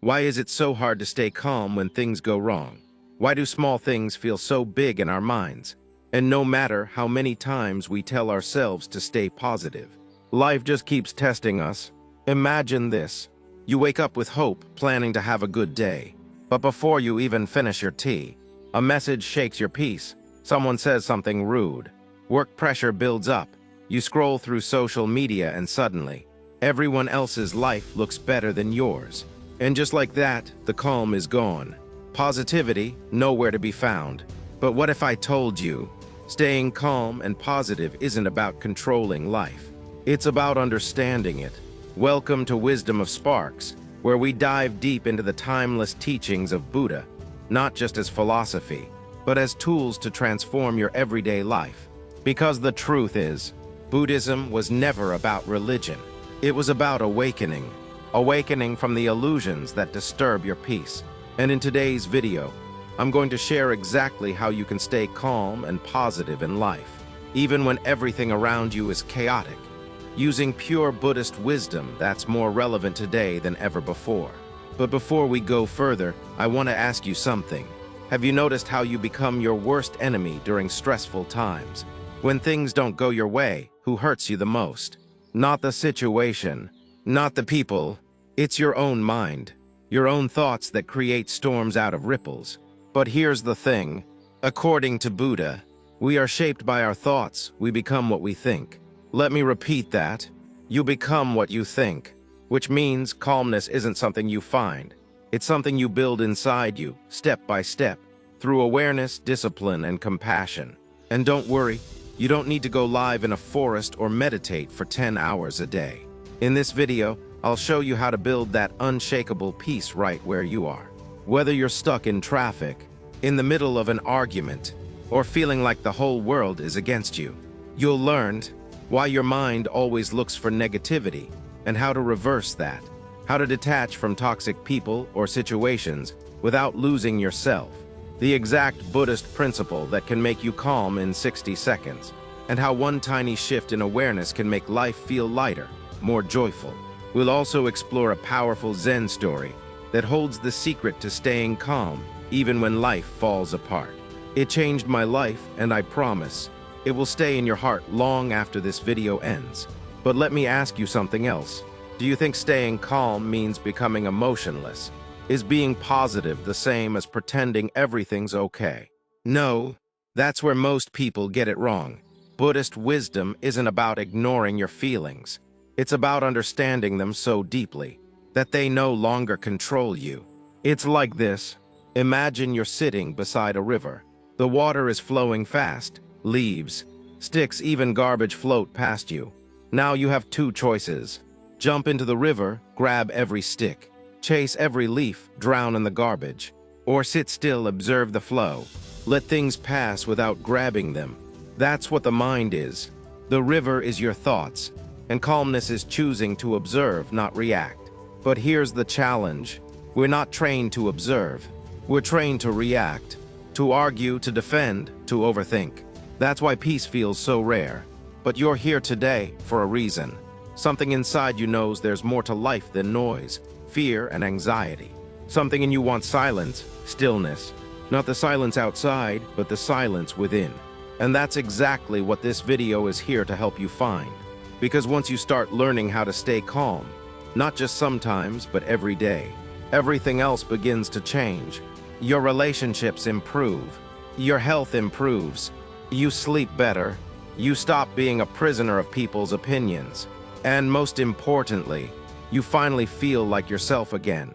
Why is it so hard to stay calm when things go wrong? Why do small things feel so big in our minds? And no matter how many times we tell ourselves to stay positive, life just keeps testing us. Imagine this. You wake up with hope, planning to have a good day. But before you even finish your tea, a message shakes your peace. Someone says something rude. Work pressure builds up. You scroll through social media and suddenly, everyone else's life looks better than yours. And just like that, the calm is gone. Positivity, nowhere to be found. But what if I told you, staying calm and positive isn't about controlling life. It's about understanding it. Welcome to Wisdom of Sparks, where we dive deep into the timeless teachings of Buddha, not just as philosophy, but as tools to transform your everyday life. Because the truth is, Buddhism was never about religion. It was about awakening. Awakening from the illusions that disturb your peace. And in today's video, I'm going to share exactly how you can stay calm and positive in life, even when everything around you is chaotic, using pure Buddhist wisdom that's more relevant today than ever before. But before we go further, I want to ask you something. Have you noticed how you become your worst enemy during stressful times? When things don't go your way, who hurts you the most? Not the situation, not the people. It's your own mind, your own thoughts that create storms out of ripples. But here's the thing. According to Buddha, we are shaped by our thoughts. We become what we think. Let me repeat that. You become what you think, which means calmness isn't something you find. It's something you build inside you, step by step, through awareness, discipline, and compassion. And don't worry, you don't need to go live in a forest or meditate for 10 hours a day. In this video, I'll show you how to build that unshakable peace right where you are. Whether you're stuck in traffic, in the middle of an argument, or feeling like the whole world is against you, you'll learn why your mind always looks for negativity and how to reverse that, how to detach from toxic people or situations without losing yourself, the exact Buddhist principle that can make you calm in 60 seconds, and how one tiny shift in awareness can make life feel lighter, more joyful. We'll also explore a powerful Zen story that holds the secret to staying calm even when life falls apart. It changed my life, and I promise, it will stay in your heart long after this video ends. But let me ask you something else. Do you think staying calm means becoming emotionless? Is being positive the same as pretending everything's okay? No, that's where most people get it wrong. Buddhist wisdom isn't about ignoring your feelings. It's about understanding them so deeply that they no longer control you. It's like this. Imagine you're sitting beside a river. The water is flowing fast. Leaves, sticks, even garbage float past you. Now you have two choices. Jump into the river, grab every stick, chase every leaf, drown in the garbage. Or sit still, observe the flow. Let things pass without grabbing them. That's what the mind is. The river is your thoughts. And calmness is choosing to observe, not react. But here's the challenge. We're not trained to observe. We're trained to react, to argue, to defend, to overthink. That's why peace feels so rare. But you're here today for a reason. Something inside you knows there's more to life than noise, fear, and anxiety. Something in you wants silence, stillness. Not the silence outside, but the silence within. And that's exactly what this video is here to help you find. Because once you start learning how to stay calm, not just sometimes, but every day, everything else begins to change. Your relationships improve. Your health improves. You sleep better. You stop being a prisoner of people's opinions. And most importantly, you finally feel like yourself again.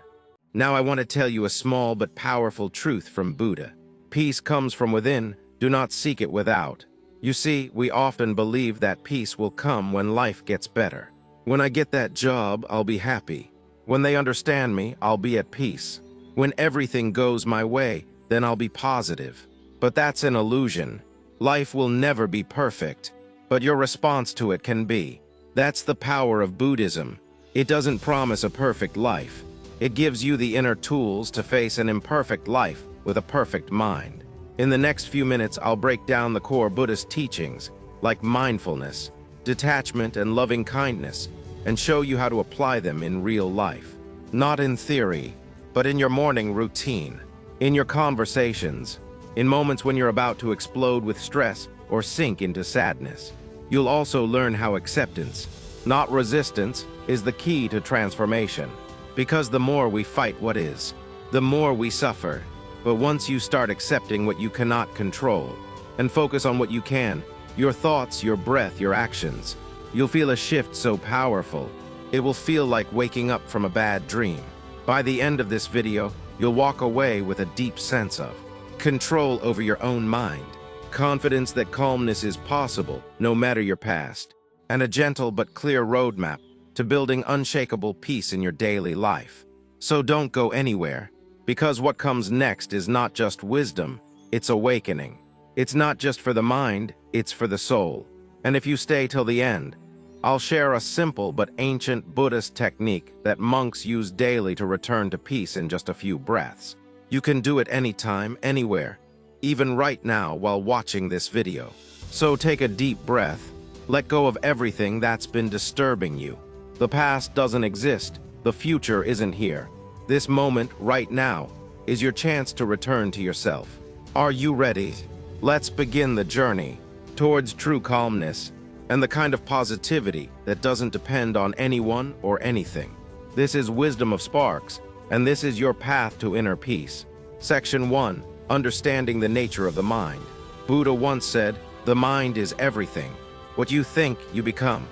Now I want to tell you a small but powerful truth from Buddha. Peace comes from within. Do not seek it without. You see, we often believe that peace will come when life gets better. When I get that job, I'll be happy. When they understand me, I'll be at peace. When everything goes my way, then I'll be positive. But that's an illusion. Life will never be perfect, but your response to it can be. That's the power of Buddhism. It doesn't promise a perfect life. It gives you the inner tools to face an imperfect life with a perfect mind. In the next few minutes, I'll break down the core Buddhist teachings, like mindfulness, detachment, and loving kindness, and show you how to apply them in real life. Not in theory, but in your morning routine, in your conversations, in moments when you're about to explode with stress or sink into sadness. You'll also learn how acceptance, not resistance, is the key to transformation. Because the more we fight what is, the more we suffer. But once you start accepting what you cannot control and focus on what you can, your thoughts, your breath, your actions, you'll feel a shift so powerful. It will feel like waking up from a bad dream. By the end of this video, you'll walk away with a deep sense of control over your own mind, confidence that calmness is possible no matter your past, and a gentle but clear roadmap to building unshakable peace in your daily life. So don't go anywhere, because what comes next is not just wisdom, it's awakening. It's not just for the mind, it's for the soul. And if you stay till the end, I'll share a simple but ancient Buddhist technique that monks use daily to return to peace in just a few breaths. You can do it anytime, anywhere, even right now while watching this video. So take a deep breath, let go of everything that's been disturbing you. The past doesn't exist, the future isn't here. This moment, right now, is your chance to return to yourself. Are you ready? Let's begin the journey towards true calmness and the kind of positivity that doesn't depend on anyone or anything. This is Wisdom of Sparks, and this is your path to inner peace. Section 1. Understanding the nature of the mind. Buddha once said, "The mind is everything. What you think, you become."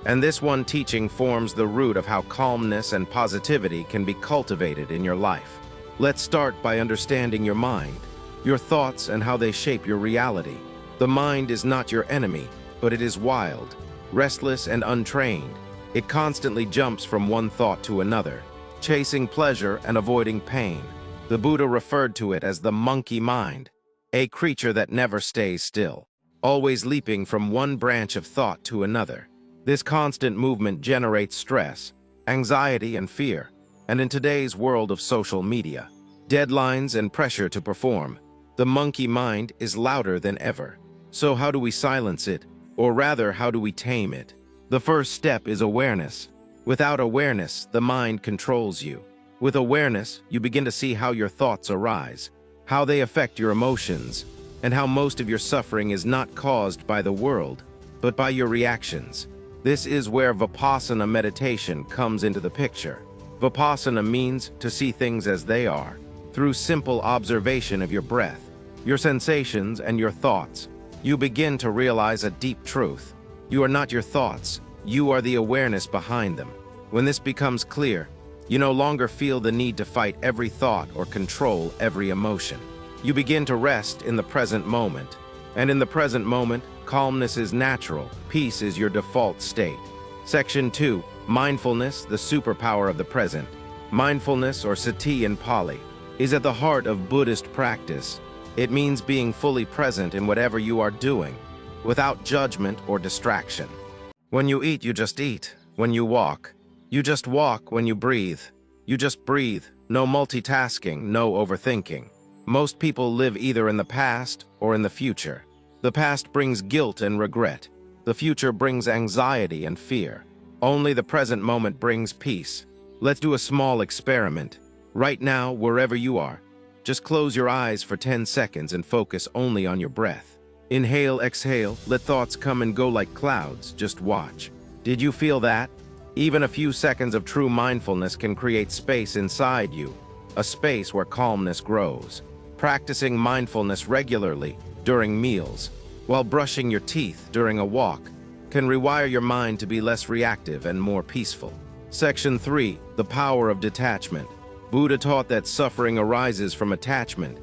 And this one teaching forms the root of how calmness and positivity can be cultivated in your life. Let's start by understanding your mind, your thoughts, and how they shape your reality. The mind is not your enemy, but it is wild, restless, and untrained. It constantly jumps from one thought to another, chasing pleasure and avoiding pain. The Buddha referred to it as the monkey mind, a creature that never stays still, always leaping from one branch of thought to another. This constant movement generates stress, anxiety, and fear. And in today's world of social media, deadlines, and pressure to perform, the monkey mind is louder than ever. So how do we silence it? Or rather, how do we tame it? The first step is awareness. Without awareness, the mind controls you. With awareness, you begin to see how your thoughts arise, how they affect your emotions, and how most of your suffering is not caused by the world, but by your reactions. This is where Vipassana meditation comes into the picture. Vipassana means to see things as they are, through simple observation of your breath, your sensations, and your thoughts. You begin to realize a deep truth. You are not your thoughts, you are the awareness behind them. When this becomes clear, you no longer feel the need to fight every thought or control every emotion. You begin to rest in the present moment. And in the present moment, calmness is natural, peace is your default state. Section 2. Mindfulness, the superpower of the present. Mindfulness, or sati in Pali, is at the heart of Buddhist practice. It means being fully present in whatever you are doing, without judgment or distraction. When you eat, you just eat. When you walk, you just walk. When you breathe, you just breathe. No multitasking, no overthinking. Most people live either in the past or in the future. The past brings guilt and regret. The future brings anxiety and fear. Only the present moment brings peace. Let's do a small experiment. Right now, wherever you are, just close your eyes for 10 seconds and focus only on your breath. Inhale, exhale, let thoughts come and go like clouds. Just watch. Did you feel that? Even a few seconds of true mindfulness can create space inside you, a space where calmness grows. Practicing mindfulness regularly during meals, while brushing your teeth during a walk, can rewire your mind to be less reactive and more peaceful. Section 3. The power of detachment. Buddha taught that suffering arises from attachment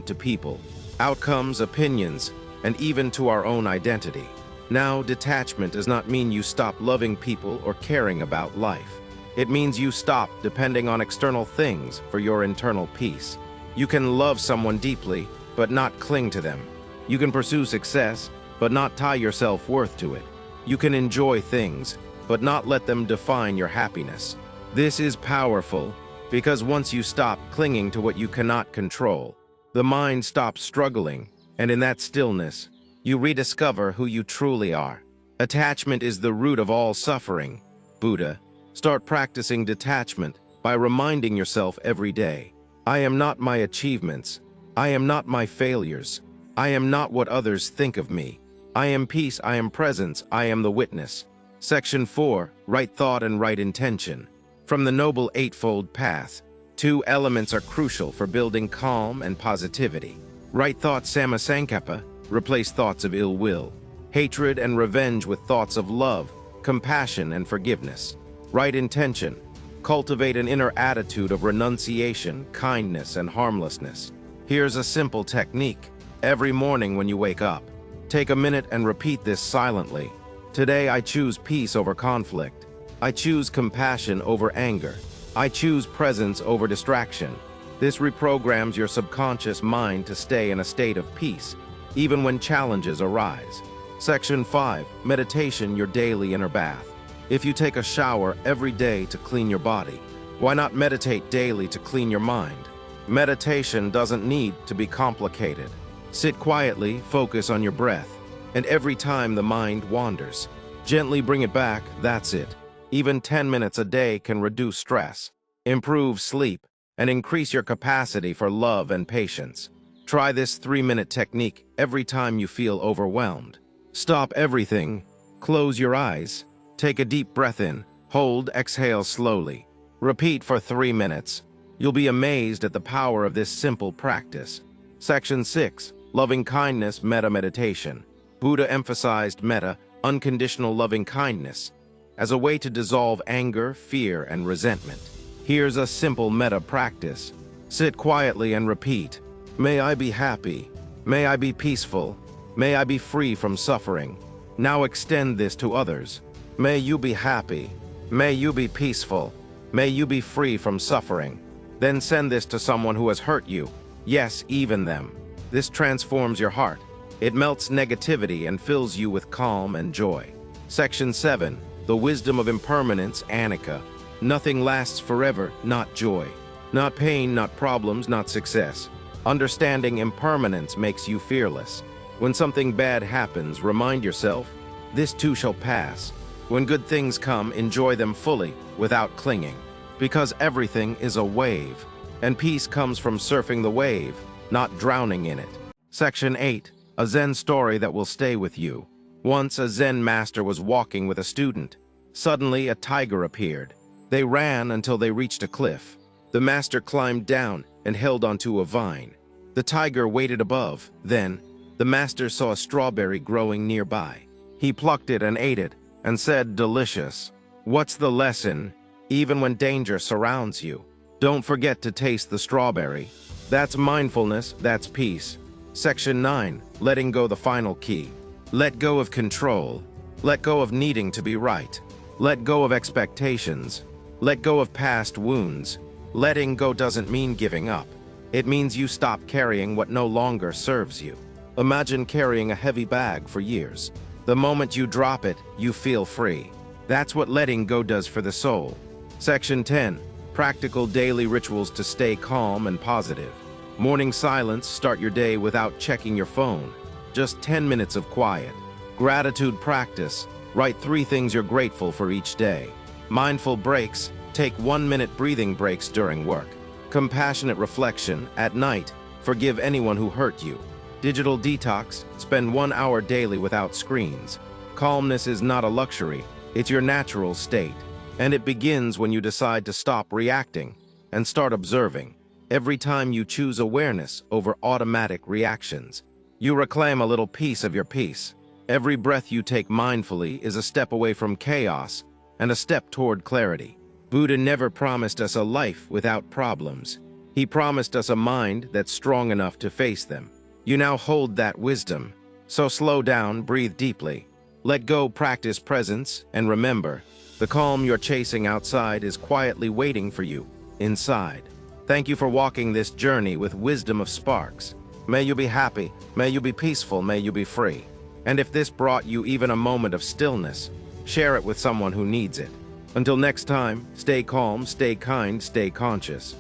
to people, outcomes, opinions, and even to our own identity. Now, detachment does not mean you stop loving people or caring about life. It means you stop depending on external things for your internal peace. You can love someone deeply, but not cling to them. You can pursue success, but not tie your self-worth to it. You can enjoy things, but not let them define your happiness. This is powerful, because once you stop clinging to what you cannot control, the mind stops struggling, and in that stillness, you rediscover who you truly are. Attachment is the root of all suffering. Buddha, start practicing detachment, by reminding yourself every day, I am not my achievements. I am not my failures. I am not what others think of me. I am peace, I am presence, I am the witness. Section 4, Right Thought and Right Intention. From the Noble Eightfold Path, 2 elements are crucial for building calm and positivity. Right thought samasankappa, replace thoughts of ill will, hatred and revenge with thoughts of love, compassion and forgiveness. Right intention, cultivate an inner attitude of renunciation, kindness and harmlessness. Here's a simple technique. Every morning when you wake up, take a minute and repeat this silently. Today I choose peace over conflict. I choose compassion over anger. I choose presence over distraction. This reprograms your subconscious mind to stay in a state of peace, even when challenges arise. Section 5, Meditation, your daily inner bath. If you take a shower every day to clean your body, why not meditate daily to clean your mind? Meditation doesn't need to be complicated. Sit quietly, focus on your breath, and every time the mind wanders, gently bring it back, that's it. Even 10 minutes a day can reduce stress, improve sleep, and increase your capacity for love and patience. Try this 3-minute technique every time you feel overwhelmed. Stop everything, close your eyes, take a deep breath in, hold, exhale slowly. Repeat for 3 minutes. You'll be amazed at the power of this simple practice. Section 6, Loving Kindness Metta Meditation. Buddha emphasized metta, unconditional loving kindness, as a way to dissolve anger, fear, and resentment. Here's a simple metta practice. Sit quietly and repeat, may I be happy, may I be peaceful, may I be free from suffering. Now extend this to others. May you be happy, may you be peaceful, may you be free from suffering. Then send this to someone who has hurt you. Yes, even them. This transforms your heart. It melts negativity and fills you with calm and joy. Section 7, The Wisdom of Impermanence, Anicca. Nothing lasts forever, not joy. Not pain, not problems, not success. Understanding impermanence makes you fearless. When something bad happens, remind yourself, this too shall pass. When good things come, enjoy them fully, without clinging. Because everything is a wave, and peace comes from surfing the wave, not drowning in it. Section 8, A Zen Story That Will Stay With You. Once a Zen master was walking with a student. Suddenly, a tiger appeared. They ran until they reached a cliff. The master climbed down and held onto a vine. The tiger waited above. Then, the master saw a strawberry growing nearby. He plucked it and ate it, and said, delicious. What's the lesson? Even when danger surrounds you, don't forget to taste the strawberry. That's mindfulness, that's peace. Section 9, Letting Go, the final key. Let go of control. Let go of needing to be right. Let go of expectations. Let go of past wounds. Letting go doesn't mean giving up. It means you stop carrying what no longer serves you. Imagine carrying a heavy bag for years. The moment you drop it, you feel free. That's what letting go does for the soul. Section 10, Practical Daily Rituals to Stay Calm and Positive. Morning silence, start your day without checking your phone. Just 10 minutes of quiet. Gratitude practice, write 3 things you're grateful for each day. Mindful breaks, take 1-minute breathing breaks during work. Compassionate reflection, at night, forgive anyone who hurt you. Digital detox, spend 1 hour daily without screens. Calmness is not a luxury, it's your natural state. And it begins when you decide to stop reacting and start observing. Every time you choose awareness over automatic reactions, you reclaim a little piece of your peace. Every breath you take mindfully is a step away from chaos and a step toward clarity. Buddha never promised us a life without problems. He promised us a mind that's strong enough to face them. You now hold that wisdom. So slow down, breathe deeply. Let go, practice presence, and remember, the calm you're chasing outside is quietly waiting for you inside. Thank you for walking this journey with wisdom of sparks. May you be happy, may you be peaceful, may you be free. And if this brought you even a moment of stillness, share it with someone who needs it. Until next time, stay calm, stay kind, stay conscious.